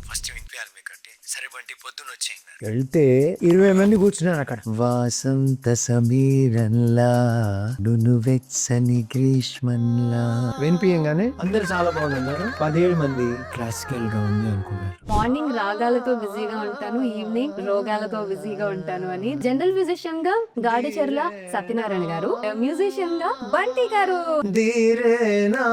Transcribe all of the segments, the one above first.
First వినిపించాలి మీకు అంటే సరే బంటి పొద్దున్న వచ్చేయండి. వెళ్తే 20 మంది కూర్చున్నారు అక్కడ. వాసంత సమీరంలా నును వెచ్చని గ్రీష్మంలా వినిపించగానే అందరు చాలా బాగున్నారు. 17 మంది క్లాసికల్ గా ఉంది అనుకున్నారు. మార్నింగ్ రాగాలతో బిజీగా ఉంటాను, ఈవినింగ్ రోగాలతో బిజీగా ఉంటాను అని జనరల్ మ్యూజిషియన్ గా గాడిచెర్ల సత్యనారాయణ గారు, మ్యూజిషియన్ గా బంటి గారు. ధీరేనా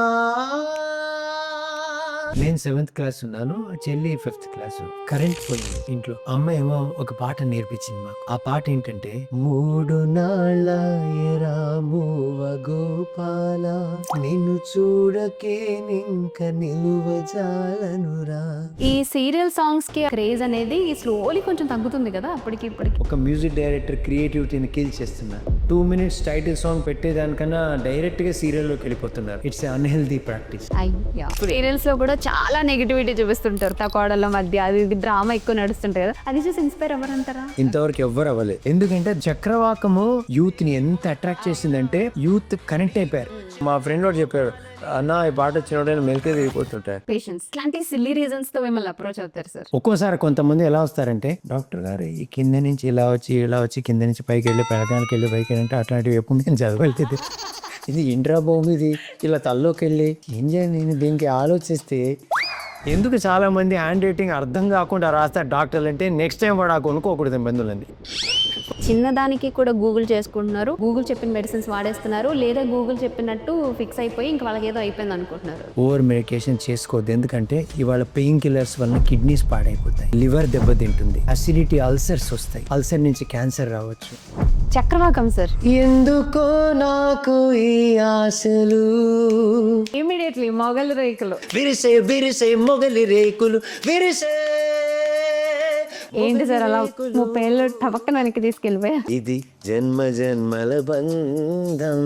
నేను 7th క్లాస్ ఉన్నాను, చెల్లి 5th క్లాస్. కరెంట్ పోయింది ఇంట్లో. అమ్మ ఏమో ఒక పాట నేర్పించింది మాకు. ఆ పాట ఏంటంటే 3 నాళ్ళ ఎరామువ గోపాల నిన్ను చూడకే నింక నిలువజాలనురా. ఈ సీరియల్ సాంగ్స్ కి క్రేజ్ అనేది స్లోలీ కొంచెం తగ్గుతుంది కదా అప్పటికి ఇప్పటికి. ఒక మ్యూజిక్ డైరెక్టర్ క్రియేటివిటీని కిల్ చేస్తున్నారు. 2 minutes టైటిల్ సాంగ్ పెట్టేదానికన్నా డైరెక్ట్ గా సీరియల్ లోకి వెళ్ళిపోతున్నారు. It's unhealthy practice. సీరియల్స్ లో కూడా చాలా నెగిటివిటీ చూపిస్తుంటారు, తకోడల మధ్య అది ఇది డ్రామా ఎక్కువ నడుస్తుంటాయి కదా, అది చూసి ఇన్స్పైర్ అవ్వరంటారా? ఇంతవరకు ఎవ్వరు అవ్వలేదు. ఎందుకంటే చక్రవాకము యూత్ ని ఎంత అట్రాక్ట్ చేసిందంటే యూత్ కనెక్ట్ అయిపోయారు. మా ఫ్రెండ్ వాడు చెప్పాడు, అన్న ఈ పాట వచ్చినప్పుడు మెలికే తిరిగిపోతుంటాయి. పేషెన్స్ ఇలాంటి సిల్లీ రీజన్స్ తో మిమ్మల్ని అప్రోచ్ అవుతారు సార్. ఒక్కోసారి కొంతమంది ఎలా వస్తారంటే, డాక్టర్ గారు ఈ కింద నుంచి ఇలా వచ్చి కింద నుంచి పైకి వెళ్ళి పెరగానికి వెళ్ళి పైకి వెళ్ళి అంటే అట్లాంటివి ఎప్పుడు నేను చదవలేదు. ఇది ఇంట్రా భూమి, ఇది ఇలా తల్లోకి వెళ్ళి ఏం చేయాలి నేను దీనికి ఆలోచిస్తే ఎందుకు చాలా మంది హ్యాండ్ రైటింగ్ అర్థం కాకుండా రాస్తారు డాక్టర్లు అంటే నెక్స్ట్ టైం వాడు కొనుక్కోకూడదు మందులని. చిన్నదానికి కూడా గూగుల్ చేసుకుంటున్నారు, గూగుల్ చెప్పిన మెడిసిన్స్ వాడేస్తున్నారు, లేదా గూగుల్ చెప్పినట్టు ఫిక్స్ అయిపోయి ఇంక వాళ్ళకి ఏదో అయిపోయింది అనుకుంటున్నారు. ఓవర్ మెడికేషన్ చేసుకోవద్దు. ఎందుకంటే ఇవాళ పెయిన్ కిల్లర్స్ వల్ల కిడ్నీస్ పాడైపోతాయి, లివర్ దెబ్బతింటుంది, అసిడిటీ, అల్సర్స్ వస్తాయి, అల్సర్ నుంచి క్యాన్సర్ రావచ్చు. చక్రవాకం సార్. ఎందుకో నాకు ఈ ఆశలు ఇమీడియట్లీ మొగలు రేకులు విరిసే విరిసే మొగలి రేకులు విరిసే. ఏంటి సార్ అలా 30 ఏళ్ళు టపక్కన వెనక్కి తీసుకెళ్ళిపోయా? ఇది జన్మ జన్మల బంధం.